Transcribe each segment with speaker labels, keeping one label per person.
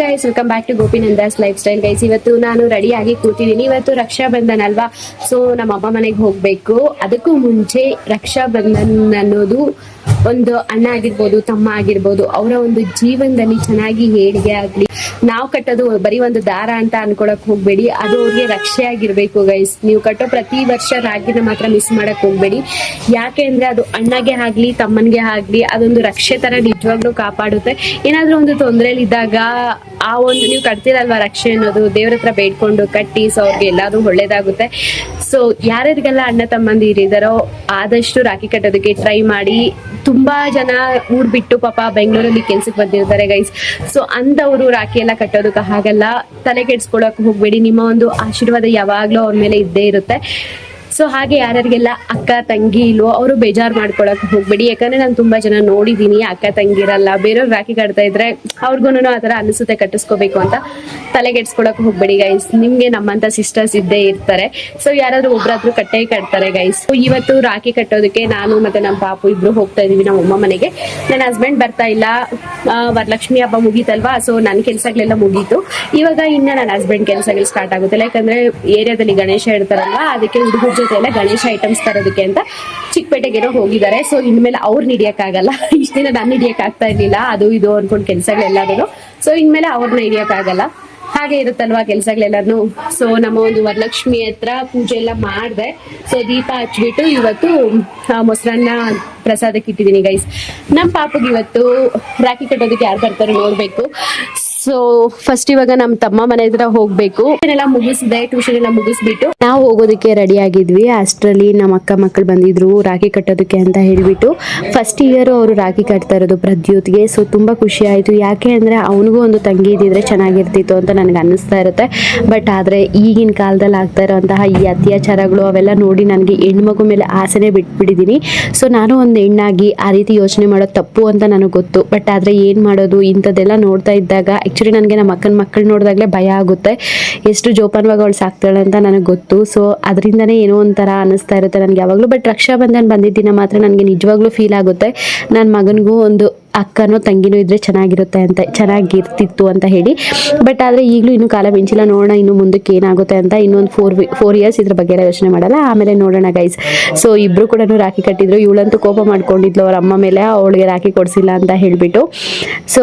Speaker 1: Guys, welcome back to Gopinandas life style. Guys, ಇವತ್ತು ನಾನು ready ಆಗಿ ಕೂತಿದ್ದೀನಿ. ಇವತ್ತು ರಕ್ಷಾ ಬಂಧನ್ ಅಲ್ವಾ, ಸೊ ನಮ್ಮ ಅಮ್ಮ ಮನೆಗೆ ಹೋಗ್ಬೇಕು. ಅದಕ್ಕೂ ಮುಂಚೆ ರಕ್ಷಾ ಬಂಧನ್ ಅನ್ನೋದು ಒಂದು ಅಣ್ಣ ಆಗಿರ್ಬೋದು, ತಮ್ಮ ಆಗಿರ್ಬೋದು, ಅವರ ಒಂದು ಜೀವನದಲ್ಲಿ ಚೆನ್ನಾಗಿ ಏಳಿಗೆ ಆಗ್ಲಿ. ನಾವು ಕಟ್ಟೋದು ಬರೀ ಒಂದು ದಾರ ಅಂತ ಅನ್ಕೊಳಕ್ ಹೋಗ್ಬೇಡಿ, ಅದು ಅವ್ರಿಗೆ ರಕ್ಷೆ ಆಗಿರ್ಬೇಕು. ಗೈಸ್, ನೀವು ಕಟ್ಟೋ ಪ್ರತಿ ವರ್ಷ ರಾಗಿನ ಮಾತ್ರ ಮಿಸ್ ಮಾಡಕ್ ಹೋಗ್ಬೇಡಿ. ಯಾಕೆ ಅಂದ್ರೆ ಅದು ಅಣ್ಣಗೆ ಆಗ್ಲಿ ತಮ್ಮನ್ಗೆ ಆಗ್ಲಿ ಅದೊಂದು ರಕ್ಷೆ ತರ ನಿಜವಾಗ್ಲೂ ಕಾಪಾಡುತ್ತೆ. ಏನಾದ್ರೂ ಒಂದು ತೊಂದರೆಯಲ್ಲಿ ಇದ್ದಾಗ ಆ ಒಂದು ನೀವು ಕಟ್ತಿರಲ್ವಾ ರಕ್ಷೆ ಅನ್ನೋದು, ದೇವ್ರ ಹತ್ರ ಬೇಡ್ಕೊಂಡು ಕಟ್ಟಿ, ಸೊ ಅವ್ರಿಗೆ ಎಲ್ಲಾದ್ರೂ ಒಳ್ಳೇದಾಗುತ್ತೆ. ಸೊ ಯಾರ್ಯಾರಿಗೆಲ್ಲ ಅಣ್ಣ ತಮ್ಮಂದಿರಿದಾರೋ ಆದಷ್ಟು ರಾಖಿ ಕಟ್ಟೋದಕ್ಕೆ ಟ್ರೈ ಮಾಡಿ. ತುಂಬಾ ಜನ ಊರ್ ಬಿಟ್ಟು ಪಾಪ ಬೆಂಗಳೂರಲ್ಲಿ ಕೆಲ್ಸಕ್ಕೆ ಬಂದಿರ್ತಾರೆ ಗೈಸ್. ಸೊ ಅಂದವರು ರಾಖಿ ಎಲ್ಲ ಕಟ್ಟೋದಕ್ಕೆ ಆಗಲ್ಲ, ತಲೆ ಕೆಡ್ಸ್ಕೊಳಕ್ ಹೋಗ್ಬೇಡಿ. ನಿಮ್ಮ ಒಂದು ಆಶೀರ್ವಾದ ಯಾವಾಗ್ಲೂ ಅವ್ರ ಮೇಲೆ ಇದ್ದೇ ಇರುತ್ತೆ. ಸೊ ಹಾಗೆ ಯಾರ್ಯಾರಿಗೆಲ್ಲ ಅಕ್ಕ ತಂಗಿ ಇಲ್ವೋ ಅವರು ಬೇಜಾರು ಮಾಡ್ಕೊಳಕ್ ಹೋಗ್ಬೇಡಿ. ಯಾಕಂದ್ರೆ ನಾನು ತುಂಬಾ ಜನ ನೋಡಿದೀನಿ, ಅಕ್ಕ ತಂಗಿರಲ್ಲ, ಬೇರೆಯವ್ರು ರಾಖಿ ಕಟ್ತಾ ಇದ್ರೆ ಅವ್ರಿಗೂ ಆ ತರ ಅನಿಸುತ್ತೆ ಕಟ್ಟಿಸ್ಕೋಬೇಕು ಅಂತ. ತಲೆಗೆಡ್ಸ್ಕೊಳಕ್ ಹೋಗ್ಬೇಡಿ ಗೈಸ್, ನಿಮ್ಗೆ ನಮ್ಮಂತ ಸಿಸ್ಟರ್ಸ್ ಇದ್ದೇ ಇರ್ತಾರೆ. ಸೊ ಯಾರಾದ್ರೂ ಒಬ್ರಾದ್ರೂ ಕಟ್ಟೇ ಕಟ್ತಾರೆ ಗೈಸ್. ಇವತ್ತು ರಾಖಿ ಕಟ್ಟೋದಕ್ಕೆ ನಾನು ಮತ್ತೆ ನಮ್ಮ ಪಾಪು ಇಬ್ರು ಹೋಗ್ತಾ ಇದೀವಿ ನಮ್ಮ ಅಮ್ಮ ಮನೆಗೆ. ನನ್ನ ಹಸ್ಬೆಂಡ್ ಬರ್ತಾ ಇಲ್ಲ, ವರಲಕ್ಷ್ಮಿ ಹಬ್ಬ ಮುಗೀತಲ್ವಾ, ಸೊ ನನ್ನ ಕೆಲ್ಸಗಳೆಲ್ಲ ಮುಗೀತು. ಇವಾಗ ಇನ್ನ ನನ್ನ ಹಸ್ಬೆಂಡ್ ಕೆಲ್ಸಗಳು ಸ್ಟಾರ್ಟ್ ಆಗುತ್ತೆ. ಯಾಕಂದ್ರೆ ಏರಿಯಾದಲ್ಲಿ ಗಣೇಶ ಇಡ್ತಾರಲ್ವಾ, ಅದಕ್ಕೆ ಹುಡುಗರ ಜೊತೆ ಎಲ್ಲ ಗಣೇಶ ಐಟಮ್ಸ್ ತರೋದಕ್ಕೆ ಅಂತ ಚಿಕ್ಕಪೇಟೆಗೇನೋ ಹೋಗಿದ್ದಾರೆ. ಸೊ ಇನ್ಮೇಲೆ ಅವ್ರನ್ನ ಹಿಡಿಯಕ್ಕಾಗಲ್ಲ. ಇಷ್ಟ ದಿನ ನಾನು ಹಿಡಿಯಕ್ ಆಗ್ತಾ ಇರ್ಲಿಲ್ಲ, ಅದು ಇದು ಅನ್ಕೊಂಡ್ ಕೆಲ್ಸಗಳೆಲ್ಲರೂ. ಸೊ ಇನ್ಮೇಲೆ ಅವ್ರನ್ನ ಹಿಡಿಯಕ್ಕಾಗಲ್ಲ, ಹಾಗೆ ಇರುತ್ತಲ್ವಾ ಕೆಲ್ಸಗಳೆಲ್ಲಾನು. ಸೊ ನಮ್ಮ ಒಂದು ವರಲಕ್ಷ್ಮಿ ಹತ್ರ ಪೂಜೆ ಎಲ್ಲ ಮಾಡಿದೆ. ಸೊ ದೀಪ ಹಚ್ಬಿಟ್ಟು ಇವತ್ತು ಮೊಸರನ್ನ ಪ್ರಸಾದಕ್ಕೆ ಇಟ್ಟಿದ್ದೀನಿ ಗೈಸ್. ನಮ್ಮ ಪಾಪಗೆ ಇವತ್ತು ರಾಖಿ ಕಟ್ಟೋದಕ್ಕೆ ಯಾರು ಬರ್ತಾರೋ ನೋಡ್ಬೇಕು. ಸೊ ಫಸ್ಟ್ ಇವಾಗ ನಮ್ಮ ತಮ್ಮ ಮನೆ ಹತ್ರ ಹೋಗ್ಬೇಕು. ಎಲ್ಲ ಮುಗಿಸಿದೆ, ಟ್ಯೂಷನ್ ಎಲ್ಲ ಮುಗಿಸ್ಬಿಟ್ಟು ನಾವು ಹೋಗೋದಕ್ಕೆ ರೆಡಿ ಆಗಿದ್ವಿ. ಅಷ್ಟರಲ್ಲಿ ನಮ್ಮ ಅಕ್ಕ ಮಕ್ಕಳು ಬಂದಿದ್ರು ರಾಖಿ ಕಟ್ಟೋದಕ್ಕೆ ಅಂತ ಹೇಳ್ಬಿಟ್ಟು. ಫಸ್ಟ್ ಇಯರ್ ಅವರು ರಾಖಿ ಕಟ್ತಾ ಇರೋದು ಪ್ರದ್ಯೋತ್ಗೆ. ಸೊ ತುಂಬಾ ಖುಷಿ ಆಯ್ತು. ಯಾಕೆ ಅಂದ್ರೆ ಅವನಿಗೂ ಒಂದು ತಂಗಿ ಇದ್ದಿದ್ರೆ ಚೆನ್ನಾಗಿರ್ತಿತ್ತು ಅಂತ ನನಗೆ ಅನ್ನಿಸ್ತಾ ಇರುತ್ತೆ. ಬಟ್ ಆದ್ರೆ ಈಗಿನ ಕಾಲದಲ್ಲಿ ಆಗ್ತಾ ಇರೋಂತಹ ಈ ಅತ್ಯಾಚಾರಗಳು ಅವೆಲ್ಲ ನೋಡಿ ನನಗೆ ಹೆಣ್ಮಗು ಮೇಲೆ ಆಸೆನೆ ಬಿಟ್ಬಿಟ್ಟಿದೀನಿ. ಸೊ ನಾನು ಒಂದು ಹೆಣ್ಣಾಗಿ ಆ ರೀತಿ ಯೋಚನೆ ಮಾಡೋದು ತಪ್ಪು ಅಂತ ನನಗೆ ಗೊತ್ತು. ಬಟ್ ಆದ್ರೆ ಏನ್ ಮಾಡೋದು, ಇಂಥದ್ದೆಲ್ಲ ನೋಡ್ತಾ ಇದ್ದಾಗ ಆಕ್ಚುಲಿ ನನಗೆ ನಮ್ಮ ಅಕ್ಕನ ಮಕ್ಕಳು ನೋಡಿದಾಗಲೇ ಭಯ ಆಗುತ್ತೆ. ಎಷ್ಟು ಜೋಪಾನವಾಗಿ ಅವಳು ಸಾಕ್ತಾಳೆ ಅಂತ ನನಗೆ ಗೊತ್ತು. ಸೊ ಅದರಿಂದನೇ ಏನೋ ಒಂಥರ ಅನ್ನಿಸ್ತಾ ಇರುತ್ತೆ ನನಗೆ ಯಾವಾಗಲೂ. ಬಟ್ ರಕ್ಷಾ ಬಂಧನ್ ಬಂದಿದ್ದಿನ ಮಾತ್ರ ನನಗೆ ನಿಜವಾಗ್ಲೂ ಫೀಲ್ ಆಗುತ್ತೆ, ನನ್ನ ಮಗನಿಗೂ ಒಂದು ಅಕ್ಕನೋ ತಂಗಿನೋ ಇದ್ರೆ ಚೆನ್ನಾಗಿರುತ್ತೆ ಅಂತ, ಚೆನ್ನಾಗಿರ್ತಿತ್ತು ಅಂತ ಹೇಳಿ. ಬಟ್ ಆದರೆ ಈಗಲೂ ಇನ್ನೂ ಕಾಲ ಮಿಂಚಿಲ್ಲ, ನೋಡೋಣ ಇನ್ನು ಮುಂದಕ್ಕೆ ಏನಾಗುತ್ತೆ ಅಂತ. ಇನ್ನೊಂದು 4 ಇಯರ್ಸ್ ಇದ್ರ ಬಗ್ಗೆ ಎಲ್ಲ ಯೋಚನೆ ಮಾಡಲ್ಲ, ಆಮೇಲೆ ನೋಡೋಣ ಗೈಸ್. ಸೊ ಇಬ್ರು ಕೂಡ ರಾಖಿ ಕಟ್ಟಿದ್ರು. ಇವಳಂತೂ ಕೋಪ ಮಾಡ್ಕೊಂಡಿದ್ಲು ಅವ್ರ ಅಮ್ಮ ಮೇಲೆ, ಅವಳಿಗೆ ರಾಖಿ ಕೊಡಿಸಿಲ್ಲ ಅಂತ ಹೇಳ್ಬಿಟ್ಟು. ಸೊ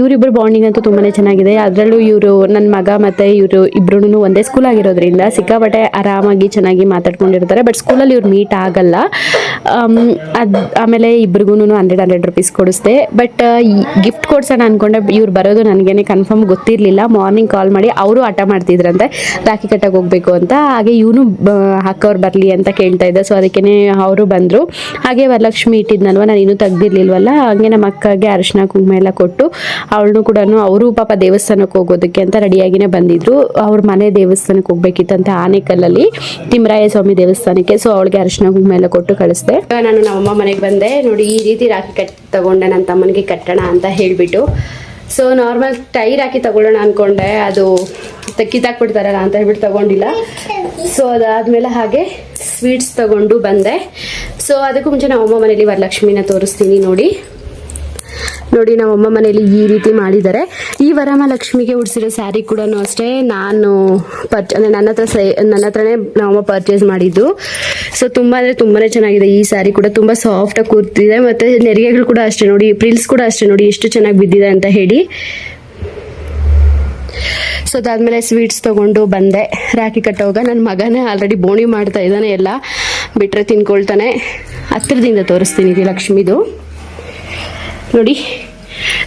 Speaker 1: ಇವರಿಬ್ಬರು ಬಾಂಡಿಂಗ್ ಅಂತೂ ತುಂಬಾನೇ ಚೆನ್ನಾಗಿದೆ. ಅದರಲ್ಲೂ ಇವರು ನನ್ನ ಮಗ ಮತ್ತೆ ಇವರು ಇಬ್ರು ಒಂದೇ ಸ್ಕೂಲ್ ಆಗಿರೋದ್ರಿಂದ ಸಿಕ್ಕಾಪಟ್ಟೆ ಆರಾಮಾಗಿ ಚೆನ್ನಾಗಿ ಮಾತಾಡ್ಕೊಂಡಿರ್ತಾರೆ. ಬಟ್ ಸ್ಕೂಲಲ್ಲಿ ಇವ್ರು ಮೀಟ್ ಆಗಲ್ಲ. ಆಮೇಲೆ ಇಬ್ರಿಗೂ 100 ರೂಪೀಸ್ ಕೊಡಿಸ್ದೆ. ಬಟ್ ಗಿಫ್ಟ್ ಕೊಡ್ಸೋಣ ಅನ್ಕೊಂಡೆ, ಇವ್ರು ಬರೋದು ನನಗೇನೆ ಕನ್ಫರ್ಮ್ ಗೊತ್ತಿರಲಿಲ್ಲ. ಮಾರ್ನಿಂಗ್ ಕಾಲ್ ಮಾಡಿ ಅವರು ಆಟ ಮಾಡ್ತಿದ್ರಂತೆ ರಾಖಿ ಕಟ್ಟಕ್ಕೆ ಹೋಗ್ಬೇಕು ಅಂತ. ಹಾಗೆ ಇವನು ಅಕ್ಕವ್ರು ಬರಲಿ ಅಂತ ಕೇಳ್ತಾ ಇದ್ದೆ. ಸೊ ಅದಕ್ಕೇನೆ ಅವರು ಬಂದರು. ಹಾಗೆ ವರಲಕ್ಷ್ಮಿ ಇಟ್ಟಿದ್ನಲ್ವ, ನಾನು ಇನ್ನೂ ತೆಗ್ದಿರ್ಲಿಲ್ವಲ್ಲ, ಹಾಗೆ ನಮ್ಮ ಅಕ್ಕಗೆ ಅರಿಶಿನ ಕುಂಕುಮ ಎಲ್ಲ ಕೊಟ್ಟು ಅವಳನ್ನು ಕೂಡ ಅವರು ಪಾಪ ದೇವಸ್ಥಾನಕ್ಕೆ ಹೋಗೋದಕ್ಕೆ ಅಂತ ರೆಡಿಯಾಗಿನೇ ಬಂದಿದ್ರು. ಅವ್ರ ಮನೆ ದೇವಸ್ಥಾನಕ್ಕೆ ಹೋಗ್ಬೇಕಿತ್ತಂತೆ, ಆನೆಕಲ್ಲಲ್ಲಿ ತಿಮ್ಮರಾಯ ಸ್ವಾಮಿ ದೇವಸ್ಥಾನಕ್ಕೆ. ಸೊ ಅವಳಿಗೆ ಅರಿಶಿನ ಕುಂಕುಮ ಎಲ್ಲ ಕೊಟ್ಟು ಕಳಿಸ್ದೆ. ನಾನು ನಮ್ಮಮ್ಮ ಮನೆಗೆ ಬಂದೆ. ನೋಡಿ ಈ ರೀತಿ ರಾಖಿ ತಗೊಂಡೆ ನನ್ನ ತಮ್ಮನಿಗೆ ಕಟ್ಟೋಣ ಅಂತ ಹೇಳ್ಬಿಟ್ಟು. ಸೊ ನಾರ್ಮಲ್ ಟೈರ್ ಹಾಕಿ ತಗೊಳ್ಳೋಣ ಅನ್ಕೊಂಡೆ, ಅದು ಕಿತ್ತಾಕ್ಬಿಡ್ತಾರಲ್ಲ ಅಂತ ಹೇಳ್ಬಿಟ್ಟು ತಗೊಂಡಿಲ್ಲ. ಸೊ ಅದಾದ್ಮೇಲೆ ಹಾಗೆ ಸ್ವೀಟ್ಸ್ ತಗೊಂಡು ಬಂದೆ. ಸೊ ಅದಕ್ಕೂ ಮುಂಚೆ ನಮ್ಮಮ್ಮ ಮನೇಲಿ ವರಲಕ್ಷ್ಮಿನ ತೋರಿಸ್ತೀನಿ. ನೋಡಿ ನಮ್ಮಮ್ಮ ಮನೇಲಿ ಈ ರೀತಿ ಮಾಡಿದ್ದಾರೆ. ಈ ವರಮಹಾಲಕ್ಷ್ಮಿಗೆ ಉಡಿಸಿರೋ ಸ್ಯಾರಿ ಕೂಡ ಅಷ್ಟೇ ನಾನು ನನ್ನ ಹತ್ರನೇ ನಮ್ಮಮ್ಮ ಪರ್ಚೇಸ್ ಮಾಡಿದ್ದು. ಸೊ ತುಂಬಾ ಅಂದರೆ ತುಂಬಾನೇ ಚೆನ್ನಾಗಿದೆ. ಈ ಸ್ಯಾರಿ ಕೂಡ ತುಂಬಾ ಸಾಫ್ಟಾಗಿ ಕೂರ್ತಿದೆ. ಮತ್ತೆ ನೆರಿಗೆಗಳು ಕೂಡ ಅಷ್ಟೇ ನೋಡಿ, ಪ್ರಿಲ್ಸ್ ಕೂಡ ಅಷ್ಟೇ ನೋಡಿ ಎಷ್ಟು ಚೆನ್ನಾಗಿ ಬಿದ್ದಿದೆ ಅಂತ ಹೇಳಿ. ಸೊ ಅದಾದ್ಮೇಲೆ ಸ್ವೀಟ್ಸ್ ತಗೊಂಡು ಬಂದೆ. ರಾಖಿ ಕಟ್ಟೋವಾಗ ನನ್ನ ಮಗನೇ ಆಲ್ರೆಡಿ ಬೋಣಿ ಮಾಡ್ತಾ ಇದ್ದಾನೆ, ಎಲ್ಲ ಬಿಟ್ರೆ ತಿನ್ಕೊಳ್ತಾನೆ. ಹತ್ತಿರದಿಂದ ತೋರಿಸ್ತೀನಿ ಇದು ಲಕ್ಷ್ಮಿದು. ನೋಡಿ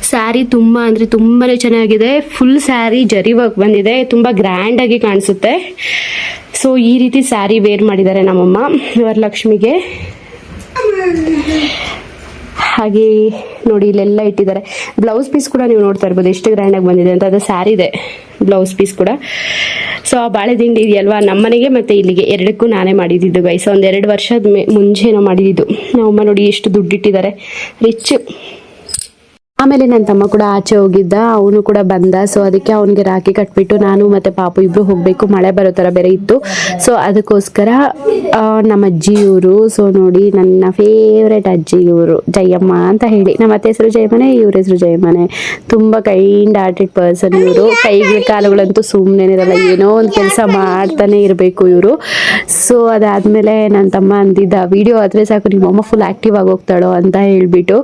Speaker 1: ಸ್ಯಾರಿ ತುಂಬಾ ಅಂದರೆ ತುಂಬಾನೇ ಚೆನ್ನಾಗಿದೆ. ಫುಲ್ ಸ್ಯಾರಿ ಜರಿ ವರ್ಕ್ ಬಂದಿದೆ, ತುಂಬಾ ಗ್ರ್ಯಾಂಡ್ ಆಗಿ ಕಾಣಿಸುತ್ತೆ. ಸೊ ಈ ರೀತಿ ಸ್ಯಾರಿ ವೇರ್ ಮಾಡಿದ್ದಾರೆ ನಮ್ಮಮ್ಮ ವರಲಕ್ಷ್ಮಿಗೆ. ಹಾಗೆ ನೋಡಿ ಇಲ್ಲೆಲ್ಲ ಇಟ್ಟಿದ್ದಾರೆ. ಬ್ಲೌಸ್ ಪೀಸ್ ಕೂಡ ನೀವು ನೋಡ್ತಾ ಇರ್ಬೋದು ಎಷ್ಟು ಗ್ರ್ಯಾಂಡ್ ಆಗಿ ಬಂದಿದೆ ಅಂತ. ಅದು ಸ್ಯಾರಿ ಇದೆ, ಬ್ಲೌಸ್ ಪೀಸ್ ಕೂಡ. ಸೊ ಆ ಬಾಳೆ ದಿಂಡಿ ಇದೆಯಲ್ವಾ, ನಮ್ಮನೆಗೆ ಮತ್ತೆ ಇಲ್ಲಿಗೆ ಎರಡಕ್ಕೂ ನಾನೇ ಮಾಡಿದ್ದು ಗೈಸ್. ಒಂದು 2 ವರ್ಷದ ಮುಂಚೆನೋ ಮಾಡಿದ್ದು. ನಮ್ಮಮ್ಮ ನೋಡಿ ಎಷ್ಟು ದುಡ್ಡಿಟ್ಟಿದ್ದಾರೆ, ರಿಚ್. ಆಮೇಲೆ ನನ್ನ ತಮ್ಮ ಕೂಡ ಆಚೆ ಹೋಗಿದ್ದ, ಅವನು ಕೂಡ ಬಂದ. ಸೊ ಅದಕ್ಕೆ ಅವನಿಗೆ ರಾಖಿ ಕಟ್ಬಿಟ್ಟು ನಾನು ಮತ್ತೆ ಪಾಪು ಇಬ್ರು ಹೋಗ್ಬೇಕು, ಮಳೆ ಬರೋ ತರ ಬೇರೆ ಇತ್ತು. ಸೊ ಅದಕ್ಕೋಸ್ಕರ ನಮ್ಮ ಅಜ್ಜಿ ಇವರು, ಸೊ ನೋಡಿ ನನ್ನ ಫೇವ್ರೆಟ್ ಅಜ್ಜಿ ಇವರು, ಜಯಮ್ಮ ಅಂತ ಹೇಳಿ. ನಮ್ಮ ಅತ್ತೆ ಹೆಸರು ಜಯಮ್ಮನೆ, ಇವ್ರ ಹೆಸರು ಜಯಮ್ಮನೆ. ತುಂಬಾ ಕೈಂಡ್ ಹಾರ್ಟೆಡ್ ಪರ್ಸನ್ ಇವರು. ಕೈಗಳ ಕಾಲುಗಳಂತೂ ಸುಮ್ಮನೆ ಇರಲ್ಲ, ಏನೋ ಒಂದು ಕೆಲಸ ಮಾಡ್ತಾನೆ ಇರಬೇಕು ಇವರು. ಸೊ ಅದಾದ್ಮೇಲೆ ನನ್ನ ತಮ್ಮ ಅಂದಿದ್ದ, ವಿಡಿಯೋ ಆದ್ರೆ ಸಾಕು ನಿಮ್ಮಮ್ಮ ಫುಲ್ ಆಕ್ಟಿವ್ ಆಗಿ ಹೋಗ್ತಾಳೋ ಅಂತ ಹೇಳ್ಬಿಟ್ಟು.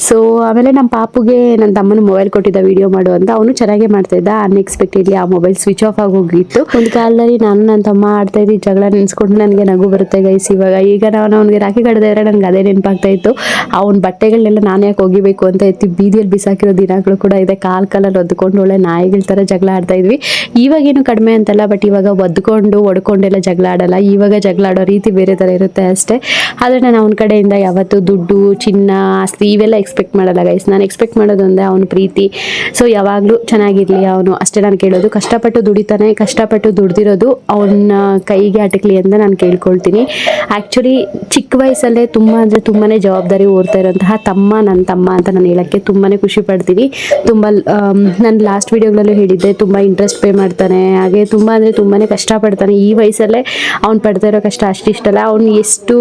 Speaker 1: ಸೊ ಆಮೇಲೆ ನಮ್ಮ ಪಾಪುಗೆ ನನ್ನ ತಮ್ಮನ ಮೊಬೈಲ್ ಕೊಟ್ಟಿದ್ದ ವಿಡಿಯೋ ಮಾಡು ಅಂತ, ಅವನು ಚೆನ್ನಾಗೇ ಮಾಡ್ತಾ ಇದ್ದ. ಅನ್ಎಕ್ಸ್ಪೆಕ್ಟೆಡ್ಲಿ ಆ ಮೊಬೈಲ್ ಸ್ವಿಚ್ ಆಫ್ ಆಗಿ ಹೋಗಿತ್ತು. ಒಂದು ಕಾಲದಲ್ಲಿ ನಾನು ನನ್ನ ತಮ್ಮ ಆಡ್ತಾ ಇದ್ದ ಜಗಳ ನೆನ್ಸ್ಕೊಂಡು ನನಗೆ ನಗು ಬರುತ್ತೆ ಗೈಸ್. ಈಗ ನಾನು ಅವ್ನಿಗೆ ರಾಖಿ ಕಟ್ಟದೆ ಇದ್ರೆ ನನಗೆ ಅದೇ ನೆನಪಾಗ್ತಾ ಇತ್ತು. ಅವ್ನ ಬಟ್ಟೆಗಳನ್ನೆಲ್ಲ ನಾನು ಯಾಕೆ ಹೋಗಿಬೇಕು ಅಂತ ಎತ್ತಿ ಬೀದಿಯಲ್ಲಿ ಬಿಸಾಕಿರೋ ದಿನಗಳು ಕೂಡ ಇದೆ. ಕಾಲಲ್ಲಿ ಒದ್ಕೊಂಡು ಒಳ್ಳೆ ನಾಯಿಗಳ ಥರ ಜಗಳ ಆಡ್ತಾ ಇದ್ವಿ. ಇವಾಗೇನು ಕಡಿಮೆ ಅಂತಲ್ಲ, ಬಟ್ ಇವಾಗ ಒದ್ಕೊಂಡು ಒಡ್ಕೊಂಡೆಲ್ಲ ಜಗಳ ಆಡಲ್ಲ. ಇವಾಗ ಜಗಳ ಆಡೋ ರೀತಿ ಬೇರೆ ಥರ ಇರುತ್ತೆ ಅಷ್ಟೇ. ಆದರೆ ನಾನು ಅವನ ಕಡೆಯಿಂದ ಯಾವತ್ತೂ ದುಡ್ಡು, ಚಿನ್ನ, ಆಸ್ತಿ ಇವೆಲ್ಲ ಎಕ್ಸ್ಪೆಕ್ಟ್ ಮಾಡಲ್ಲ ಗೈಸ್. ನಾನು ಎಕ್ಸ್ಪೆಕ್ಟ್ ಮಾಡೋದು ಒಂದೇ, ಅವನ ಪ್ರೀತಿ. ಸೊ ಯಾವಾಗಲೂ ಚೆನ್ನಾಗಿರಲಿ ಅವನು, ಅಷ್ಟೇ ನಾನು ಕೇಳೋದು. ಕಷ್ಟಪಟ್ಟು ದುಡಿತಾನೆ, ಕಷ್ಟಪಟ್ಟು ದುಡ್ದಿರೋದು ಅವನ ಕೈಗೆ ಅಟಕಲಿ ಅಂತ ನಾನು ಕೇಳ್ಕೊಳ್ತೀನಿ. ಆ್ಯಕ್ಚುಲಿ ಚಿಕ್ಕ ವಯಸ್ಸಲ್ಲೇ ತುಂಬ ಅಂದರೆ ತುಂಬಾ ಜವಾಬ್ದಾರಿ ಓರ್ತಾ ಇರೋಂತಹ ತಮ್ಮ ನನ್ನ ತಮ್ಮ ಅಂತ ನಾನು ಹೇಳೋಕ್ಕೆ ತುಂಬಾ ಖುಷಿ ಪಡ್ತೀನಿ. ತುಂಬ ನಾನು ಲಾಸ್ಟ್ ವೀಡಿಯೋಗಳಲ್ಲೂ ಹೇಳಿದ್ದೆ, ತುಂಬ ಇಂಟ್ರೆಸ್ಟ್ ಪೇ ಮಾಡ್ತಾನೆ, ಹಾಗೆ ತುಂಬ ಅಂದರೆ ತುಂಬಾ ಕಷ್ಟಪಡ್ತಾನೆ. ಈ ವಯಸ್ಸಲ್ಲೇ ಅವ್ನು ಪಡ್ತಾ ಇರೋ ಕಷ್ಟ ಅಷ್ಟಿಷ್ಟಲ್ಲ. ಅವ್ನು ಎಷ್ಟು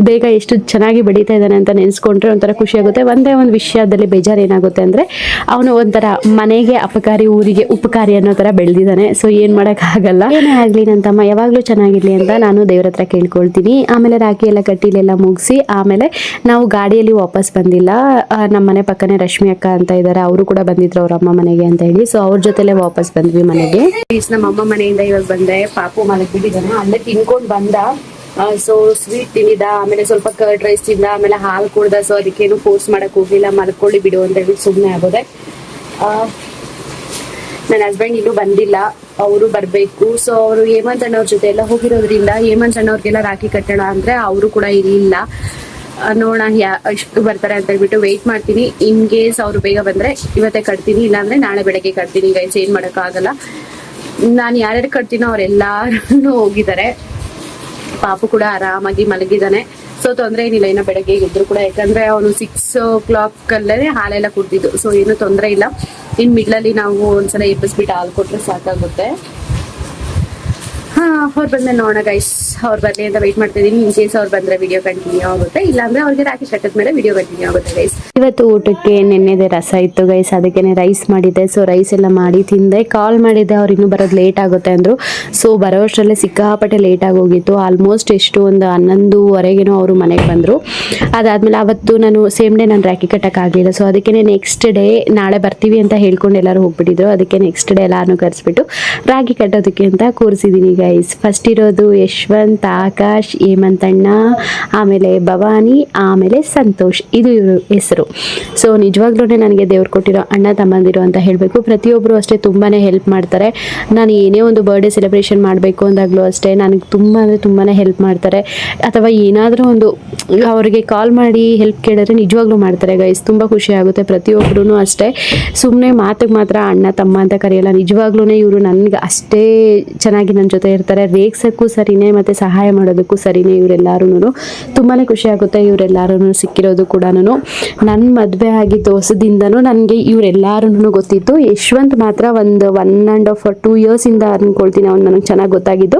Speaker 1: ಬೇಗ ಎಷ್ಟು ಚೆನ್ನಾಗಿ ಬೆಳೀತಾ ಇದ್ದಾನೆ ಅಂತ ನೆನೆಸ್ಕೊಂಡ್ರೆ ಒಂಥರ ಖುಷಿ ಆಗುತ್ತೆ. ಒಂದೇ ಒಂದು ವಿಷಯದಲ್ಲಿ ಬೇಜಾರು ಏನಾಗುತ್ತೆ ಅಂದರೆ, ಅವನು ಒಂಥರ ಮನೆಗೆ ಅಪಕಾರಿ ಊರಿಗೆ ಉಪಕಾರಿ ಅನ್ನೋ ಥರ ಬೆಳೆದಿದ್ದಾನೆ. ಸೊ ಏನು ಮಾಡೋಕ್ಕಾಗಲ್ಲ. ಏನೇ ಆಗಲಿ ನನ್ನ ತಮ್ಮ ಯಾವಾಗಲೂ ಚೆನ್ನಾಗಿರಲಿ ಅಂತ ನಾನು ದೇವ್ರ ಹತ್ರ ಕೇಳ್ಕೊಳ್ತೀನಿ. ಆಮೇಲೆ ರಾಖಿ ಎಲ್ಲ ಕಟ್ಟಿಲೆಲ್ಲ ಮುಗಿಸಿ ಆಮೇಲೆ ನಾವು ಗಾಡಿಯಲ್ಲಿ ವಾಪಸ್ ಬಂದಿಲ್ಲ. ನಮ್ಮ ಮನೆ ಪಕ್ಕನೇ ರಶ್ಮಿ ಅಕ್ಕ ಅಂತ ಇದ್ದಾರೆ, ಅವರು ಕೂಡ ಬಂದಿದ್ರು ಅವ್ರ ಅಮ್ಮ ಮನೆಗೆ ಅಂತ ಹೇಳಿ. ಸೊ ಅವ್ರ ಜೊತೆಲೆ ವಾಪಸ್ ಬಂದ್ವಿ ಮನೆಗೆ. ನಮ್ಮ ಅಮ್ಮ ಮನೆಯಿಂದ ಇವಾಗ ಬಂದೆ. ಪಾಪು ಮಲಗಿಬಿಟ್ಟಿದ್ದಾನೆ, ಅಲ್ಲೇ ತಿನ್ಕೊಂಡು ಬಂದ. ಸೊ ಸ್ವೀಟ್ ತಿಂದಿದ್ದ, ಆಮೇಲೆ ಸ್ವಲ್ಪ ಕರ್ಡ್ ರೈಸ್ ತಿಂದ, ಆಮೇಲೆ ಹಾಲು ಕುಡ್ದ. ಸೊ ಅದಕ್ಕೇನು ಫೋರ್ಸ್ ಮಾಡಕ್ ಹೋಗಿಲ್ಲ, ಮಲ್ಕೊಳ್ಳಿ ಬಿಡು ಅಂತ ಹೇಳಿ ಸುಮ್ಮನೆ ಆಗೋದೆ. ನನ್ನ ಹಸ್ಬೆಂಡ್ ಇನ್ನೂ ಬಂದಿಲ್ಲ, ಅವರು ಬರಬೇಕು. ಸೊ ಅವರು ಹೇಮಂತ್ ಅಣ್ಣವ್ರ ಜೊತೆ ಎಲ್ಲ ಹೋಗಿರೋದ್ರಿಂದ ಹೇಮಂತ್ ಅಣ್ಣವ್ರಿಗೆಲ್ಲ ರಾಖಿ ಕಟ್ಟೋಣ ಅಂದ್ರೆ ಅವರು ಕೂಡ ಇರಲಿಲ್ಲ. ನೋಡೋಣ ಎಷ್ಟು ಬರ್ತಾರೆ ಅಂತ ಹೇಳ್ಬಿಟ್ಟು ವೆಯ್ಟ್ ಮಾಡ್ತೀನಿ. ಇನ್ ಕೇಸ್ ಅವರು ಬೇಗ ಬಂದ್ರೆ ಇವತ್ತೇ ಕಟ್ತೀನಿ, ಇಲ್ಲಾಂದ್ರೆ ನಾಳೆ ಬೆಳಗ್ಗೆ ಕಟ್ತೀನಿ. ಗೈಸ್ ಏನ್ ಮಾಡೋಕ್ಕಾಗಲ್ಲ. ನಾನು ಯಾರ್ಯಾರು ಕಟ್ತೀನೋ ಅವರೆಲ್ಲರೂ ಹೋಗಿದ್ದಾರೆ. ಪಾಪು ಕೂಡ ಆರಾಮಾಗಿ ಮಲಗಿದ್ದಾನೆ. ಸೊ ತೊಂದರೆ ಏನಿಲ್ಲ, ಇನ್ನು ಬೆಳಗ್ಗೆ ಇದ್ರು ಕೂಡ, ಯಾಕಂದ್ರೆ ಅವನು 6 o'clock ಅಲ್ಲೇ ಹಾಲೆಲ್ಲ ಕುಡ್ದಿದ್ದು. ಸೊ ಏನು ತೊಂದರೆ ಇಲ್ಲ. ಇನ್ ಮಿಡ್ಲಲ್ಲಿ ನಾವು ಒಂದ್ಸಲ ಎಬ್ಬಿಸ್ಬಿಟ್ಟು ಹಾಲು ಕೊಟ್ರೆ ಸಾಕಾಗುತ್ತೆ. ಅವ್ರು ಬಂದ್ಮೇಲೆ ನೋಡೋಣ ಗೈಸ್, ಅವ್ರು ಬರ್ಲಿ ಅಂತ ವೆಯ್ಟ್ ಮಾಡ್ತಾ ಇದೀನಿ. ಇನ್ ಕೇಸ್ ಅವ್ರು ಬಂದ್ರೆ ವಿಡಿಯೋ ಕಂಟಿನ್ಯೂ ಆಗುತ್ತೆ, ಇಲ್ಲಾಂದ್ರೆ ಅವ್ರಿಗೆ ರಾಖಿ ಕಟ್ಟದ ಮೇಲೆ ವಿಡಿಯೋ ಕಂಟಿನ್ಯೂ ಆಗುತ್ತೆ ಗೈಸ್. ಇವತ್ತು ಊಟಕ್ಕೆ ನೆನ್ನೆದೆ ರಸ ಇತ್ತು ಗೈಸ್, ಅದಕ್ಕೇನೆ ರೈಸ್ ಮಾಡಿದ್ದೆ. ಸೊ ರೈಸ್ ಎಲ್ಲ ಮಾಡಿ ತಿಂದೆ. ಕಾಲ್ ಮಾಡಿದ್ದೆ, ಅವ್ರು ಇನ್ನೂ ಬರೋದು ಲೇಟ್ ಆಗುತ್ತೆ ಅಂದ್ರು. ಸೊ ಬರೋ ಅಷ್ಟರಲ್ಲೇ ಸಿಕ್ಕಾಪಟ್ಟೆ ಲೇಟ್ ಆಗಿ ಹೋಗಿತ್ತು. ಆಲ್ಮೋಸ್ಟ್ ಎಷ್ಟು ಒಂದು 11:30 ಅವರು ಮನೆಗೆ ಬಂದರು. ಅದಾದ್ಮೇಲೆ ಅವತ್ತು ನಾನು ಸೇಮ್ ಡೇ ನಾನು ರಾಖಿ ಕಟ್ಟಕ್ಕಾಗಲಿಲ್ಲ. ಸೊ ಅದಕ್ಕೇನೆ ನೆಕ್ಸ್ಟ್ ಡೇ ನಾಳೆ ಬರ್ತೀವಿ ಅಂತ ಹೇಳ್ಕೊಂಡು ಎಲ್ಲರೂ ಹೋಗ್ಬಿಟ್ಟಿದ್ರು. ಅದಕ್ಕೆ ನೆಕ್ಸ್ಟ್ ಡೇ ಎಲ್ಲಾರನ್ನೂ ಕರೆಸ್ಬಿಟ್ಟು ರಾಖಿ ಕಟ್ಟೋದಕ್ಕೆ ಅಂತ ಕೂರಿಸಿದ್ದೀನಿ ಗೈಸ್. ಫಸ್ಟ್ ಇರೋದು ಯಶವಂತ್, ಆಕಾಶ್, ಹೇಮಂತಣ್ಣ, ಆಮೇಲೆ ಭವಾನಿ, ಆಮೇಲೆ ಸಂತೋಷ್, ಇದು ಇವರು ಹೆಸರು. ಸೊ ನಿಜವಾಗ್ಲೂ ನನಗೆ ದೇವ್ರು ಕೊಟ್ಟಿರೋ ಅಣ್ಣ ತಮ್ಮಂದಿರು ಅಂತ ಹೇಳಬೇಕು. ಪ್ರತಿಯೊಬ್ಬರು ಅಷ್ಟೇ ತುಂಬಾ ಹೆಲ್ಪ್ ಮಾಡ್ತಾರೆ. ನಾನು ಏನೇ ಒಂದು ಬರ್ಡೇ ಸೆಲೆಬ್ರೇಷನ್ ಮಾಡಬೇಕು ಅಂದಾಗಲೂ ಅಷ್ಟೇ ನನಗೆ ತುಂಬ ಅಂದರೆ ತುಂಬಾ ಹೆಲ್ಪ್ ಮಾಡ್ತಾರೆ. ಅಥವಾ ಏನಾದರೂ ಒಂದು ಅವ್ರಿಗೆ ಕಾಲ್ ಮಾಡಿ ಹೆಲ್ಪ್ ಕೇಳಿದ್ರೆ ನಿಜವಾಗ್ಲೂ ಮಾಡ್ತಾರೆ ಗೈಸ್. ತುಂಬ ಖುಷಿ ಆಗುತ್ತೆ. ಪ್ರತಿಯೊಬ್ಬರೂ ಅಷ್ಟೇ, ಸುಮ್ಮನೆ ಮಾತಿಗೆ ಮಾತ್ರ ಅಣ್ಣ ತಮ್ಮ ಅಂತ ಕರೆಯಲ್ಲ. ನಿಜವಾಗ್ಲೂ ಇವರು ನನಗೆ ಅಷ್ಟೇ ಚೆನ್ನಾಗಿ ನನ್ನ ಜೊತೆ ಇರ್ತಾರೆ. ರೇಗ್ಸೋಕ್ಕೂ ಸರಿನೇ ಮತ್ತು ಸಹಾಯ ಮಾಡೋದಕ್ಕೂ ಸರಿನೇ. ಇವರೆಲ್ಲರೂ ತುಂಬಾ ಖುಷಿ ಆಗುತ್ತೆ ಇವರೆಲ್ಲರೂ ಸಿಕ್ಕಿರೋದು ಕೂಡ. ನನ್ನ ಮದುವೆ ಆಗಿದ್ದ ಹೊಸದಿಂದನೂ ನನಗೆ ಇವರೆಲ್ಲರೂ ಗೊತ್ತಿತ್ತು. ಯಶವಂತ್ ಮಾತ್ರ ಒಂದು 1.5 2 years ಇಂದ ಅನ್ಕೊಳ್ತೀನಿ ಅವ್ನು ನನಗೆ ಚೆನ್ನಾಗಿ ಗೊತ್ತಾಗಿದ್ದು.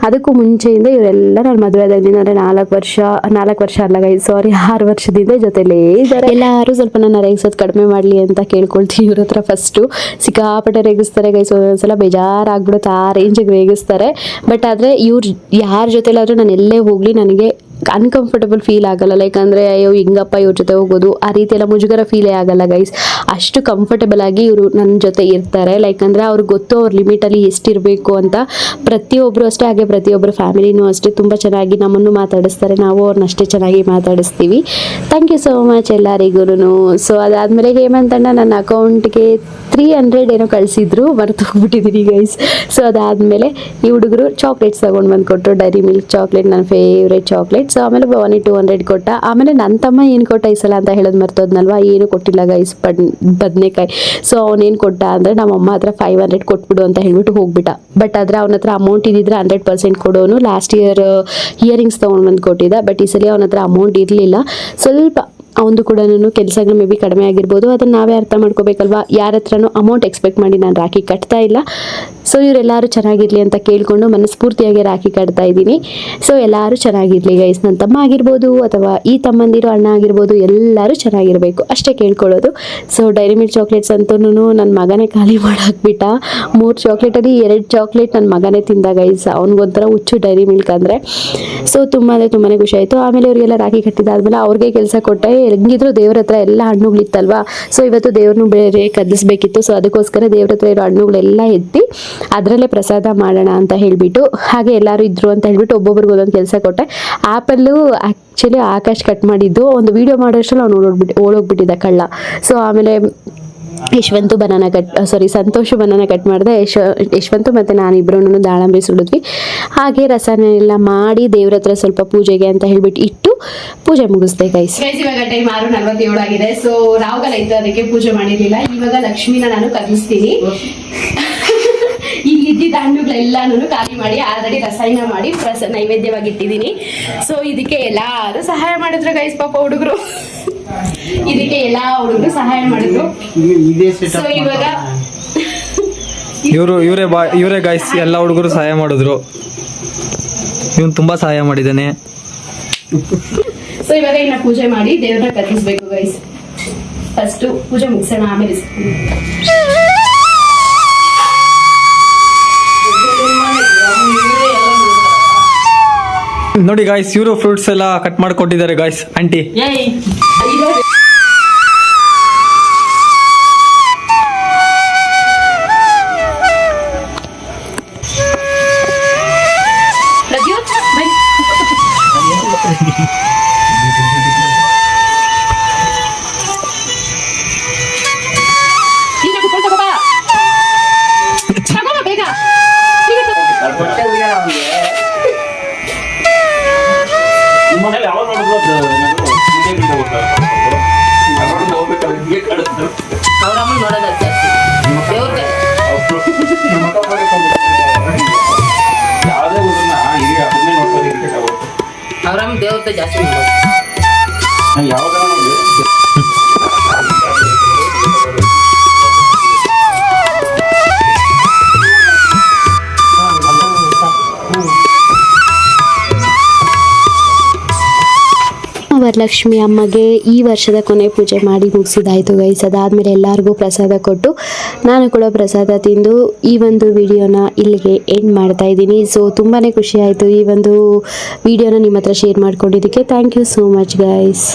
Speaker 1: ಅದಕ್ಕೂ ಮುಂಚೆಯಿಂದ ಇವರೆಲ್ಲ ನಾನು ಮದುವೆ ಆದಾಗಿಂದ ಅಂದರೆ 4 ವರ್ಷ ಅಲ್ಲ ಗೈಸ್, ಸಾರಿ 6 ವರ್ಷದಿಂದ ಜೊತೆಲೇ ಇದ್ದಾರೆ. ಎಲ್ಲರೂ ಸ್ವಲ್ಪ ನನ್ನ ರೇಗಿಸೋದು ಕಡಿಮೆ ಮಾಡಲಿ ಅಂತ ಕೇಳ್ಕೊಳ್ತೀನಿ ಇವ್ರ ಹತ್ರ. ಫಸ್ಟು ಸಿಕ್ಕಾಪಟ್ಟೆ ರೇಗಿಸ್ತಾರೆ ಗೈಸ್, ಒಂದೊಂದ್ಸಲ ಬೇಜಾರಾಗ್ಬಿಡುತ್ತೆ, ಆ ರೇಂಜಿಗೆ ರೇಗಿಸ್ತಾರೆ. ಬಟ್ ಆದರೆ ಇವ್ರು ಯಾರ ಜೊತೆಲಾದರೂ ನಾನು ಎಲ್ಲೇ ಹೋಗಲಿ ನನಗೆ ಅನ್ಕಂಫರ್ಟಬಲ್ ಫೀಲ್ ಆಗಲ್ಲ. ಲೈಕ್ ಅಂದರೆ ಅಯ್ಯೋ ಹಿಂಗಪ್ಪ ಇವ್ರ ಜೊತೆ ಹೋಗೋದು ಆ ರೀತಿ ಎಲ್ಲ ಮುಜುಗರ ಫೀಲೇ ಆಗಲ್ಲ ಗೈಸ್. ಅಷ್ಟು ಕಂಫರ್ಟಬಲ್ ಆಗಿ ಇವರು ನನ್ನ ಜೊತೆ ಇರ್ತಾರೆ. ಲೈಕ್ ಅಂದರೆ ಅವ್ರಿಗೆ ಗೊತ್ತು ಅವ್ರ ಲಿಮಿಟಲ್ಲಿ ಎಷ್ಟಿರಬೇಕು ಅಂತ. ಪ್ರತಿಯೊಬ್ಬರು ಅಷ್ಟೇ, ಹಾಗೆ ಪ್ರತಿಯೊಬ್ಬರು ಫ್ಯಾಮಿಲಿನೂ ಅಷ್ಟೇ ತುಂಬ ಚೆನ್ನಾಗಿ ನಮ್ಮನ್ನು ಮಾತಾಡಿಸ್ತಾರೆ. ನಾವು ಅವ್ರನ್ನ ಅಷ್ಟೇ ಚೆನ್ನಾಗಿ ಮಾತಾಡಿಸ್ತೀವಿ. ಥ್ಯಾಂಕ್ ಯು ಸೋ ಮಚ್ ಎಲ್ಲರಿಗೂ. ಸೊ ಅದಾದಮೇಲೆ ಹೇಮಂತಣ್ಣ ನನ್ನ ಅಕೌಂಟ್ಗೆ 300 ಏನೋ ಕಳಿಸಿದ್ರು, ಮರೆತು ಹೋಗ್ಬಿಟ್ಟಿದ್ದೀನಿ ಗೈಸ್. ಸೊ ಅದಾದಮೇಲೆ ಈ ಹುಡುಗರು ಚಾಕ್ಲೇಟ್ಸ್ ತೊಗೊಂಡು ಬಂದು ಕೊಟ್ಟರು. ಡೈರಿ ಮಿಲ್ಕ್ ಚಾಕ್ಲೇಟ್ ನನ್ನ ಫೇವ್ರೇಟ್ ಚಾಕ್ಲೇಟ್. ಸೊ ಆಮೇಲೆ ಭವಾನಿ 200 ಕೊಟ್ಟ. ಆಮೇಲೆ ನನ್ನ ತಮ್ಮ ಏನು ಕೊಟ್ಟ ಈ ಸಲ ಅಂತ ಹೇಳೋದು ಮರ್ತೋದ್ನಲ್ವಾ, ಏನು ಕೊಟ್ಟಿಲ್ಲ ಗೈಸ್, ಬದನೆಕಾಯಿ. ಸೊ ಅವನೇನು ಕೊಟ್ಟ ಅಂದರೆ ನಮ್ಮಮ್ಮ ಹತ್ರ 500 ಕೊಟ್ಬಿಡು ಅಂತ ಹೇಳ್ಬಿಟ್ಟು ಹೋಗ್ಬಿಟ್ಟ. ಬಟ್ ಆದರೆ ಅವನ ಹತ್ರ ಅಮೌಂಟ್ ಇದ್ದಿದ್ರೆ 100% ಕೊಡೋನು. ಲಾಸ್ಟ್ ಇಯರ್ ಇಯರಿಂಗ್ಸ್ ತೊಗೊಂಡು ಬಂದು ಕೊಟ್ಟಿದ್ದ. ಬಟ್ ಈ ಸಲ ಅವನ ಹತ್ರ ಅಮೌಂಟ್ ಇರಲಿಲ್ಲ. ಸ್ವಲ್ಪ ಅವನು ಕೂಡ ಕೆಲಸಗಳು ಮೇ ಬಿ ಕಡಿಮೆ ಆಗಿರ್ಬೋದು, ಅದನ್ನು ನಾವೇ ಅರ್ಥ ಮಾಡ್ಕೋಬೇಕಲ್ವಾ. ಯಾರ ಹತ್ರನೂ ಅಮೌಂಟ್ ಎಕ್ಸ್ಪೆಕ್ಟ್ ಮಾಡಿ ನಾನು ರಾಖಿ ಕಟ್ತಾ ಇಲ್ಲ. ಸೊ ಇವರೆಲ್ಲರೂ ಚೆನ್ನಾಗಿರಲಿ ಅಂತ ಕೇಳಿಕೊಂಡು ಮನಸ್ಫೂರ್ತಿಯಾಗಿ ರಾಖಿ ಕಟ್ತಾ ಇದ್ದೀನಿ. ಸೊ ಎಲ್ಲರೂ ಚೆನ್ನಾಗಿರಲಿ ಗೈಸ್, ನನ್ನ ತಮ್ಮ ಆಗಿರ್ಬೋದು ಅಥವಾ ಈ ತಮ್ಮಂದಿರು ಅಣ್ಣ ಆಗಿರ್ಬೋದು, ಎಲ್ಲರೂ ಚೆನ್ನಾಗಿರಬೇಕು ಅಷ್ಟೇ ಕೇಳ್ಕೊಳ್ಳೋದು. ಸೊ ಡೈರಿ ಮಿಲ್ಕ್ ಚಾಕ್ಲೇಟ್ಸ್ ಅಂತೂ ನನ್ನ ಮಗನೇ ಖಾಲಿ ಮಾಡಾಕ್ಬಿಟ್ಟ. 3 ಚಾಕ್ಲೇಟಲ್ಲಿ 2 ಚಾಕ್ಲೇಟ್ ನನ್ನ ಮಗನೇ ತಿಂದ ಗೈಸ್. ಅವ್ನಿಗೊಂಥರ ಹುಚ್ಚು ಡೈರಿ ಮಿಲ್ಕ್ ಅಂದರೆ. ಸೊ ತುಂಬಾ ಖುಷಿ ಆಯಿತು. ಆಮೇಲೆ ಇವರಿಗೆಲ್ಲ ರಾಖಿ ಕಟ್ಟಿದಾದ್ಮೇಲೆ ಅವ್ರಿಗೆ ಕೆಲಸ ಕೊಟ್ಟೆ. ಹೆಂಗಿದ್ರು ದೇವ್ರ ಹತ್ರ ಎಲ್ಲ ಹಣ್ಣುಗಳಿತ್ತಲ್ವಾ. ಸೊ ಇವತ್ತು ದೇವ್ರನ್ನೂ ಬೇರೆ ಕದಿಸ್ಬೇಕಿತ್ತು. ಸೊ ಅದಕ್ಕೋಸ್ಕರ ದೇವ್ರ ಹತ್ರ ಇರೋ ಹಣ್ಣುಗಳೆಲ್ಲ ಎತ್ತಿ ಅದರಲ್ಲೇ ಪ್ರಸಾದ ಮಾಡೋಣ ಅಂತ ಹೇಳಿಬಿಟ್ಟು, ಹಾಗೆ ಎಲ್ಲರೂ ಇದ್ರು ಅಂತ ಹೇಳ್ಬಿಟ್ಟು ಒಬ್ಬೊಬ್ರಿಗೆ ಒಂದೊಂದು ಕೆಲಸ ಕೊಟ್ಟೆ. ಆ್ಯಪಲ್ಲು ಆ್ಯಕ್ಚುಲಿ ಆಕಾಶ್ ಕಟ್ ಮಾಡಿದ್ದು, ಒಂದು ವೀಡಿಯೋ ಮಾಡೋಷ್ಟರಲ್ಲಿ ಅವ್ನು ಓಡೋಗ್ಬಿಟ್ಟಿದ್ದ ಕಳ್ಳ. ಸೊ ಆಮೇಲೆ ಸಂತೋಷ್ ಬನಾನ ಕಟ್ ಮಾಡಿದೆ. ಯಶವಂತು ಮತ್ತು ನಾನಿಬ್ಬರೂ ದಾಳಂಬೆ ಸುಡಿದ್ವಿ. ಹಾಗೆ ರಸನೆಲ್ಲ ಮಾಡಿ ದೇವ್ರ ಹತ್ರ ಸ್ವಲ್ಪ ಪೂಜೆಗೆ ಅಂತ ಹೇಳ್ಬಿಟ್ಟು ಇಟ್ಟು ಪೂಜೆ ಮುಗಿಸ್ದೆ ಗೈಸ್. ಇವಾಗ ಟೈಮ್ 6:47 ಆಗಿದೆ. ಸೊ ರಾಹುಗಲ ಇತ್ತು, ಅದಕ್ಕೆ ಪೂಜೆ ಮಾಡಿರಲಿಲ್ಲ. ಇವಾಗ ಲಕ್ಷ್ಮಿನ ನಾನು ಕಲಿಸ್ತೀನಿ. ಇಲ್ಲಿದ್ದ ಹಣ್ಣುಗಳೆಲ್ಲಾನು ಖಾಲಿ ಮಾಡಿ ಆಲ್ರೆಡಿ ರಸಾಯನ ಮಾಡಿ ನೈವೇದ್ಯವಾಗಿ ಇಟ್ಟಿದ್ದೀನಿ. ಸೊ ಇದಕ್ಕೆ ಎಲ್ಲಾರು ಸಹಾಯ ಮಾಡಿದ್ರು ಗೈಸ್, ಪಾಪ ಹುಡುಗರು. ಇದಕ್ಕೆ ಎಲ್ಲಾ ಹುಡುಗರು ಸಹಾಯ ಮಾಡಿದ್ರು. ಸೊ ಇವಾಗ
Speaker 2: ಇವರೇ ಗೈಸ್ ಎಲ್ಲ ಹುಡುಗರು ಸಹಾಯ ಮಾಡಿದ್ರು. ಇವನು ತುಂಬಾ ಸಹಾಯ ಮಾಡಿದ್ದಾನೆ.
Speaker 1: ಸೊ ಇವಾಗ ಇನ್ನ ಪೂಜೆ ಮಾಡಿ ದೇವ್ರನ್ನ ಕತ್ತಿಸ್ಬೇಕು ಗೈಸ್. ಫಸ್ಟ್ ಪೂಜೆ ಮುಗಿಸೋಣ, ಆಮೇಲೆ
Speaker 2: ನೋಡಿ ಗಾಯ್ಸ್, ಇವರು ಫ್ರೂಟ್ಸ್ ಎಲ್ಲ ಕಟ್ ಮಾಡಿಕೊಟ್ಟಿದ್ದಾರೆ ಗಾಯ್ಸ್ ಆಂಟಿ.
Speaker 3: ದೇವತೆ ಜಾಸ್ತಿ
Speaker 1: ವರಲಕ್ಷ್ಮಿ ಅಮ್ಮಗೆ ಈ ವರ್ಷದ ಕೊನೆ ಪೂಜೆ ಮಾಡಿ ಮುಗಿಸಿದಾಯಿತು ಗೈಸ್. ಅದಾದಮೇಲೆ ಎಲ್ಲರಿಗೂ ಪ್ರಸಾದ ಕೊಟ್ಟು ನಾನು ಕೂಡ ಪ್ರಸಾದ ತಿಂದು ಈ ಒಂದು ವಿಡಿಯೋನ ಇಲ್ಲಿಗೆ ಎಂಡ್ ಮಾಡ್ತಾ ಇದ್ದೀನಿ. ಸೊ ತುಂಬಾ ಖುಷಿ ಆಯಿತು ಈ ಒಂದು ವಿಡಿಯೋನ ನಿಮ್ಮ ಹತ್ರ ಶೇರ್ ಮಾಡ್ಕೊಂಡಿದ್ದಕ್ಕೆ. Thank you so much guys.